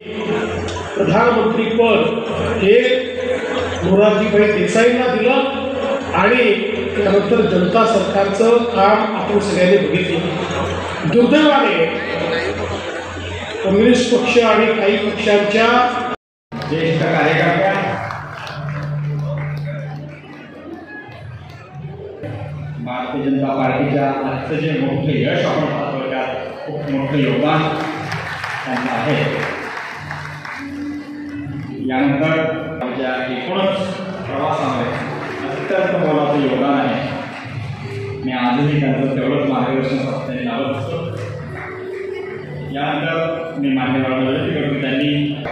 प्रधानमंत्री पद हे मोरारजीभाई देसाईंना दिलं आणि त्यानंतर जनता सरकारचं काम आपण सगळ्यांनी बघितलं। दुर्दैवाने कम्युनिस्ट पक्ष आणि काही पक्षांच्या ज्येष्ठ कार्यकर्त्या, भारतीय जनता पार्टीच्या आजचं जे मोठे यश आपण पाहतो त्यात खूप मोठं योगदान त्यांचं आहे। यानंतर आमच्या एकूणच प्रवासामध्ये अत्यंत मोलाचं योगदान आहे। मी आजही त्यांचं तेवढंच मार्गदर्शन त्यांनी लावत असतो। यानंतर मी मान्यवरांना विनंती करतो त्यांनी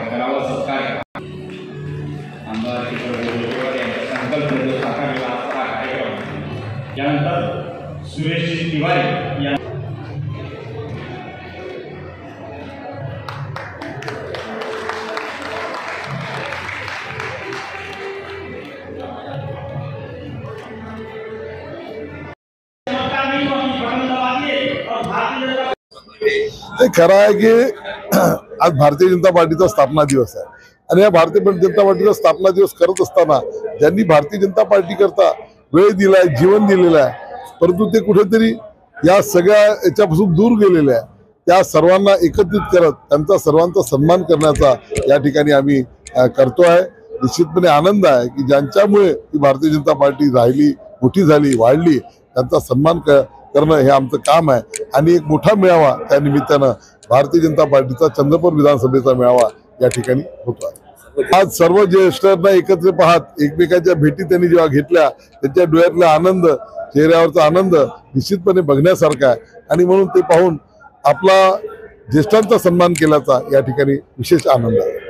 करावा सत्कार आमदार किशोर यांच्या संकल्पनेचा साकार केला असता कार्यक्रम। यानंतर सुरेश तिवारी या खरं आहे की आज भारतीय जनता पार्टीचा स्थापना दिवस आहे आणि या भारतीय जनता पार्टीचा स्थापना दिवस करत असताना ज्यांनी भारतीय जनता पार्टी करता वेळ दिलाय, जीवन दिलेलं आहे, परंतु ते कुठेतरी या सगळ्या याच्यापासून दूर गेलेले आहे। त्या सर्वांना एकत्रित करत त्यांचा सर्वांचा सन्मान करण्याचा या ठिकाणी आम्ही करतो आहे। निश्चितपणे आनंद आहे की ज्यांच्यामुळे ही भारतीय जनता पार्टी राहिली, मोठी झाली, वाढली, त्यांचा सन्मान करणं हे आमचं काम आहे। आणि एक मोठा मेळावा त्या निमित्तानं भारतीय जनता पार्टीचा चंद्रपूर विधानसभेचा मेळावा या ठिकाणी होतो आहे। आज सर्व ज्येष्ठांना एकत्र पाहत एकमेकांच्या भेटी त्यांनी जेव्हा घेतल्या त्यांच्या डोळ्यातला आनंद, चेहऱ्यावरचा आनंद निश्चितपणे बघण्यासारखा आहे आणि म्हणून ते पाहून आपला ज्येष्ठांचा सन्मान केल्याचा या ठिकाणी विशेष आनंद आहे।